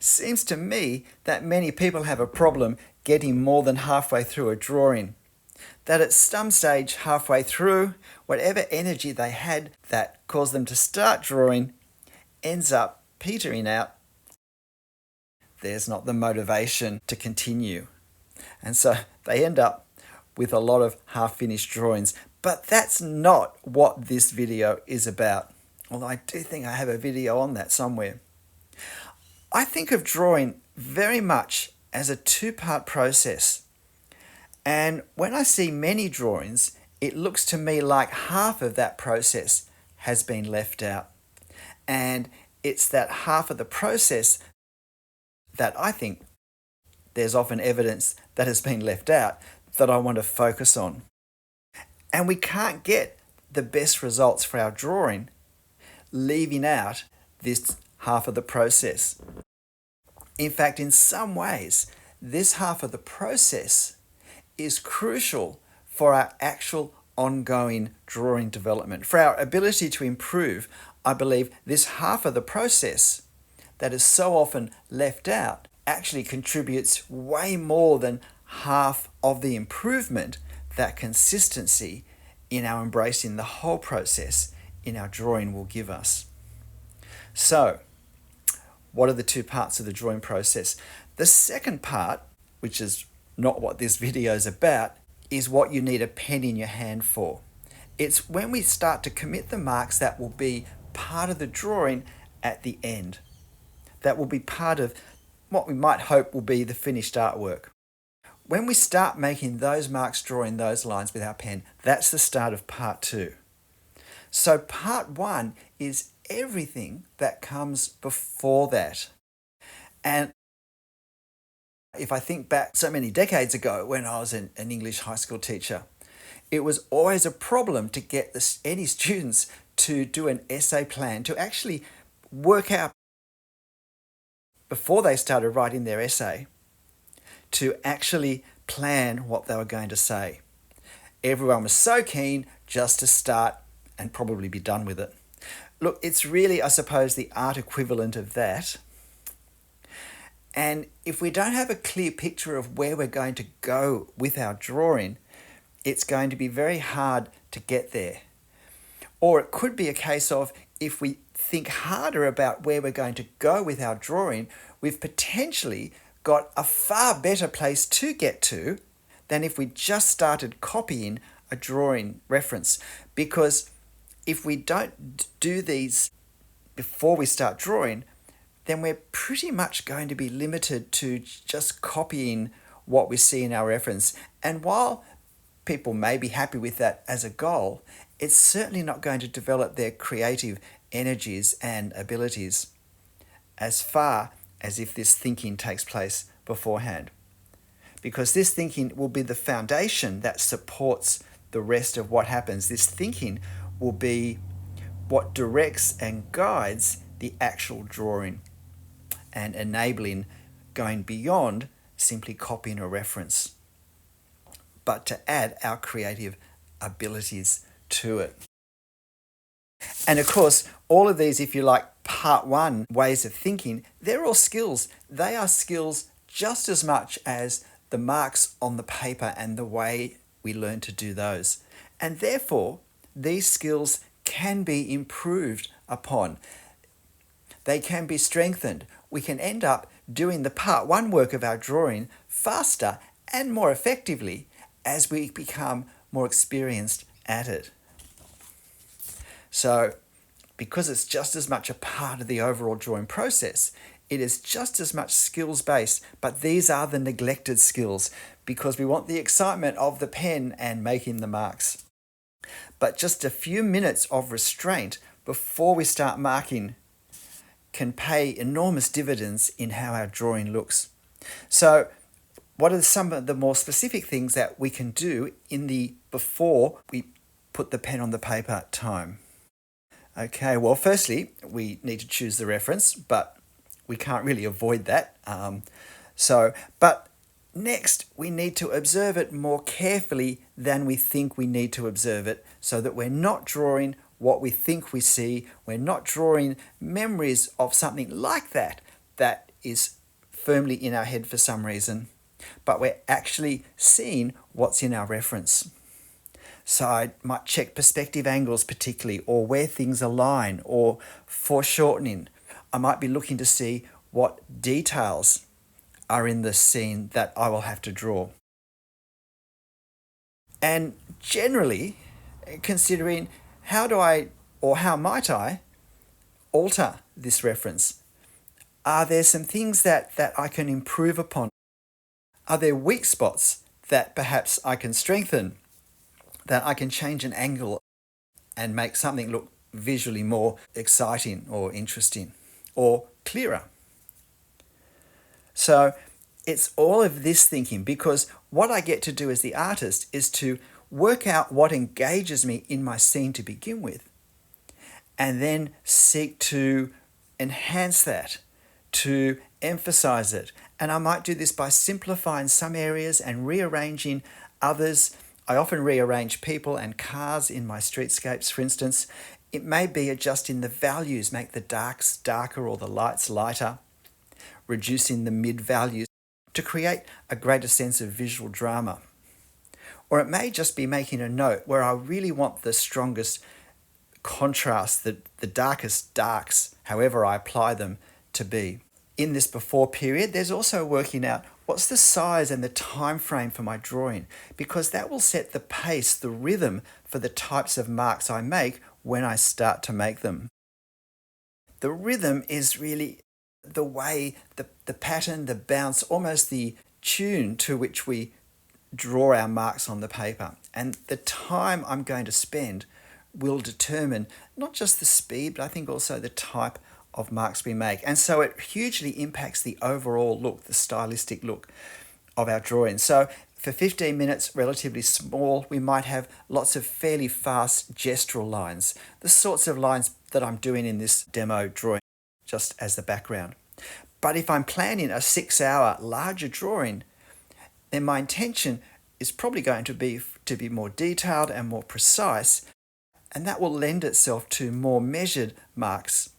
Seems to me that many people have a problem getting more than halfway through a drawing. That at some stage halfway through, whatever energy they had that caused them to start drawing ends up petering out. There's not the motivation to continue. And so they end up with a lot of half-finished drawings. But that's not what this video is about. Although I do think I have a video on that somewhere. I think of drawing very much as a two-part process. And when I see many drawings, it looks to me like half of that process has been left out. And it's that half of the process that I think there's often evidence that has been left out that I want to focus on. And we can't get the best results for our drawing leaving out this half of the process. In fact, in some ways, this half of the process is crucial for our actual ongoing drawing development. For our ability to improve, I believe this half of the process that is so often left out actually contributes way more than half of the improvement that consistency in our embracing the whole process in our drawing will give us. So, what are the two parts of the drawing process? The second part, which is not what this video is about, is what you need a pen in your hand for. It's when we start to commit the marks that will be part of the drawing at the end. That will be part of what we might hope will be the finished artwork. When we start making those marks, drawing those lines with our pen, that's the start of part two. So part one is everything that comes before that. And if I think back so many decades ago when I was an English high school teacher, it was always a problem to get any students to do an essay plan, to actually work out before they started writing their essay, to actually plan what they were going to say. Everyone was so keen just to start and probably be done with it. Look, it's really, I suppose, the art equivalent of that. And if we don't have a clear picture of where we're going to go with our drawing, it's going to be very hard to get there. Or it could be a case of, if we think harder about where we're going to go with our drawing, we've potentially got a far better place to get to than if we just started copying a drawing reference. Because if we don't do these before we start drawing, then we're pretty much going to be limited to just copying what we see in our reference. And while people may be happy with that as a goal, it's certainly not going to develop their creative energies and abilities as far as if this thinking takes place beforehand. Because this thinking will be the foundation that supports the rest of what happens. This thinking will be what directs and guides the actual drawing and enabling going beyond simply copying a reference, but to add our creative abilities to it. And of course, all of these, if you like, part one ways of thinking, they're all skills. They are skills just as much as the marks on the paper and the way we learn to do those. And therefore, these skills can be improved upon. They can be strengthened. We can end up doing the part one work of our drawing faster and more effectively as we become more experienced at it. So, because it's just as much a part of the overall drawing process, it is just as much skills-based, but these are the neglected skills because we want the excitement of the pen and making the marks. But just a few minutes of restraint before we start marking can pay enormous dividends in how our drawing looks. So, what are some of the more specific things that we can do in the before we put the pen on the paper time? Okay, well, firstly, we need to choose the reference, but we can't really avoid that. But next, we need to observe it more carefully than we think we need to observe it, so that we're not drawing what we think we see. We're not drawing memories of something like that is firmly in our head for some reason, but we're actually seeing what's in our reference. So I might check perspective angles particularly, or where things align, or foreshortening. I might be looking to see what details are in the scene that I will have to draw. And generally, considering how do I, or how might I, alter this reference? Are there some things that I can improve upon? Are there weak spots that perhaps I can strengthen, that I can change an angle and make something look visually more exciting or interesting or clearer? So it's all of this thinking, because what I get to do as the artist is to work out what engages me in my scene to begin with, and then seek to enhance that, to emphasize it. And I might do this by simplifying some areas and rearranging others. I often rearrange people and cars in my streetscapes, for instance. It may be adjusting the values, make the darks darker or the lights lighter, reducing the mid values to create a greater sense of visual drama. Or it may just be making a note where I really want the strongest contrast, the darkest darks, however I apply them, to be. In this before period, there's also working out what's the size and the time frame for my drawing, because that will set the pace, the rhythm for the types of marks I make when I start to make them. The rhythm is really the way, the pattern, the bounce, almost the tune to which we draw our marks on the paper. And the time I'm going to spend will determine not just the speed, but I think also the type of marks we make. And so it hugely impacts the overall look, the stylistic look of our drawing. So for 15 minutes, relatively small, we might have lots of fairly fast gestural lines, the sorts of lines that I'm doing in this demo drawing, just as the background. But if I'm planning a 6-hour larger drawing, then my intention is probably going to be more detailed and more precise, and that will lend itself to more measured marks,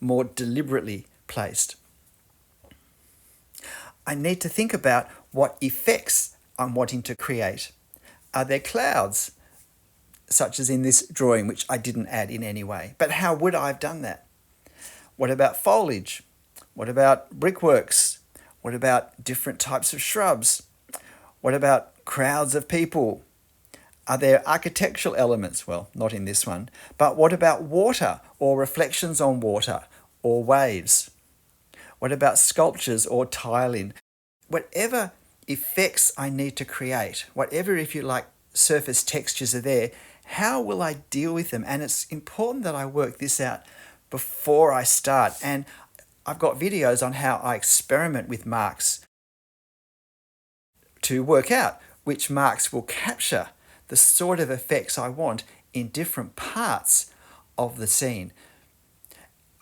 more deliberately placed. I need to think about what effects I'm wanting to create. Are there clouds, such as in this drawing, which I didn't add in any way? But how would I have done that? What about foliage? What about brickworks? What about different types of shrubs? What about crowds of people? Are there architectural elements? Well, not in this one. But what about water or reflections on water or waves? What about sculptures or tiling? Whatever effects I need to create, whatever, if you like, surface textures are there, how will I deal with them? And it's important that I work this out before I start. And I've got videos on how I experiment with marks to work out which marks will capture the sort of effects I want in different parts of the scene.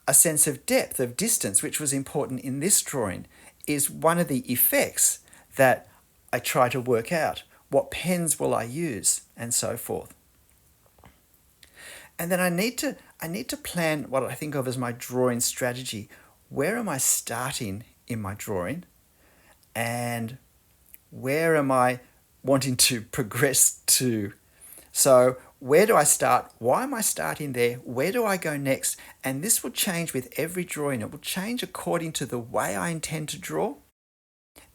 A sense of depth, of distance, which was important in this drawing, is one of the effects that I try to work out. What pens will I use, and so forth. And then I need to plan what I think of as my drawing strategy. Where am I starting in my drawing? And where am I wanting to progress to? So where do I start? Why am I starting there? Where do I go next? And this will change with every drawing. It will change according to the way I intend to draw.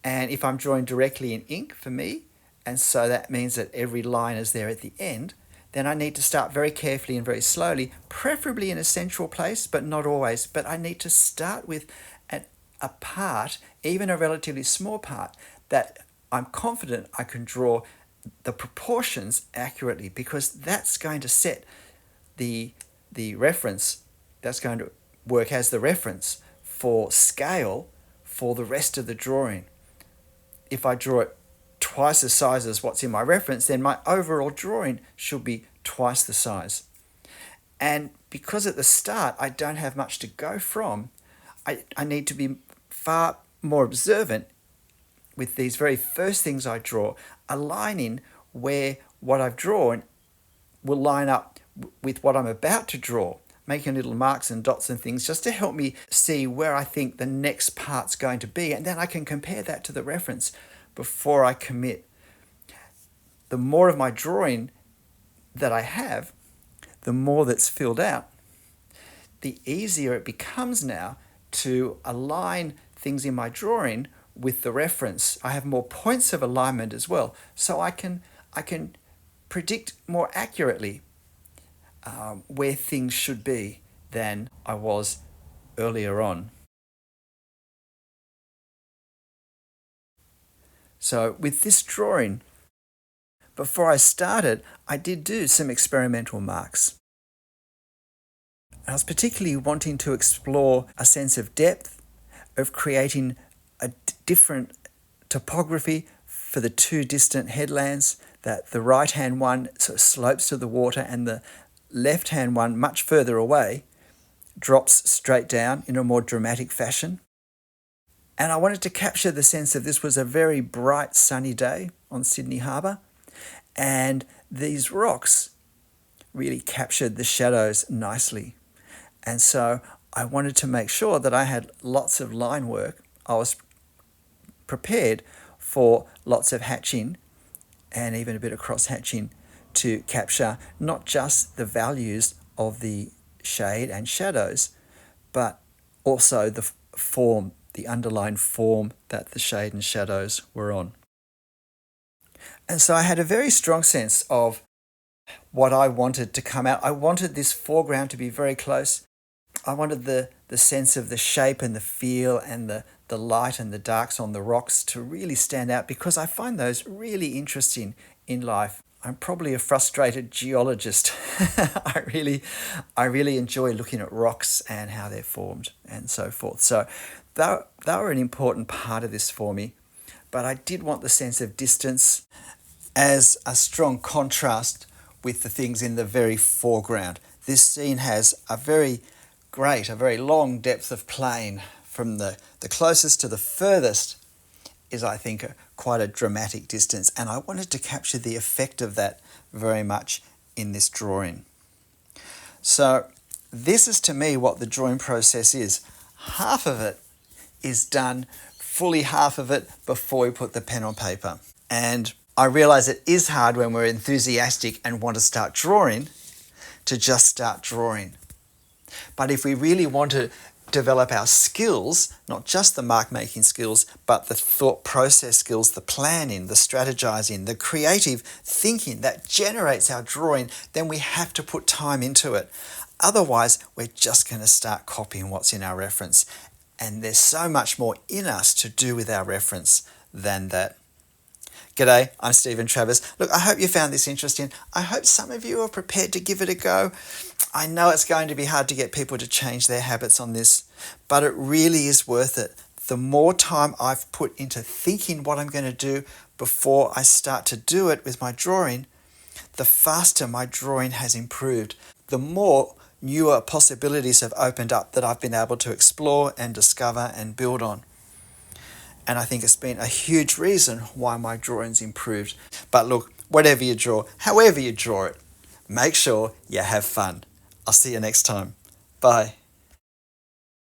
And if I'm drawing directly in ink for me, and so that means that every line is there at the end, then I need to start very carefully and very slowly, preferably in a central place, but not always. But I need to start with a part, even a relatively small part, that I'm confident I can draw the proportions accurately, because that's going to set the reference, that's going to work as the reference for scale for the rest of the drawing. If I draw it twice the size as what's in my reference, then my overall drawing should be twice the size. And because at the start I don't have much to go from, I need to be far more observant with these very first things I draw, aligning where what I've drawn will line up with what I'm about to draw. making little marks and dots and things just to help me see where I think the next part's going to be. And then I can compare that to the reference before I commit. The more of my drawing that I have, the more that's filled out, the easier it becomes now to align things in my drawing with the reference. I have more points of alignment as well, so I can predict more accurately where things should be than I was earlier on. So with this drawing, before I started, I did do some experimental marks. I was particularly wanting to explore a sense of depth, of creating a different topography for the two distant headlands, that the right-hand one sort of slopes to the water and the left-hand one, much further away, drops straight down in a more dramatic fashion. And I wanted to capture the sense of this was a very bright sunny day on Sydney Harbour, and these rocks really captured the shadows nicely. And so I wanted to make sure that I had lots of line work. I was prepared for lots of hatching and even a bit of cross hatching to capture not just the values of the shade and shadows, but also the form, the underlying form that the shade and shadows were on. And so I had a very strong sense of what I wanted to come out. I wanted this foreground to be very close. I wanted the sense of the shape and the feel and the light and the darks on the rocks to really stand out, because I find those really interesting in life. I'm probably a frustrated geologist. I really enjoy looking at rocks and how they're formed and so forth. So they were an important part of this for me. But I did want the sense of distance as a strong contrast with the things in the very foreground. This scene has a very long depth of plane. From the closest to the furthest is, I think, quite a dramatic distance, and I wanted to capture the effect of that very much in this drawing. So this is, to me, what the drawing process is. Half of it is done, fully half of it before we put the pen on paper. And I realise it is hard when we're enthusiastic and want to start drawing to just start drawing. But if we really want to develop our skills, not just the mark-making skills, but the thought process skills, the planning, the strategizing, the creative thinking that generates our drawing, then we have to put time into it. Otherwise, we're just going to start copying what's in our reference. And there's so much more in us to do with our reference than that. G'day, I'm Stephen Travers. Look, I hope you found this interesting. I hope some of you are prepared to give it a go. I know it's going to be hard to get people to change their habits on this, but it really is worth it. The more time I've put into thinking what I'm going to do before I start to do it with my drawing, the faster my drawing has improved. The more newer possibilities have opened up that I've been able to explore and discover and build on. And I think it's been a huge reason why my drawing's improved. But look, whatever you draw, however you draw it, make sure you have fun. I'll see you next time. Bye.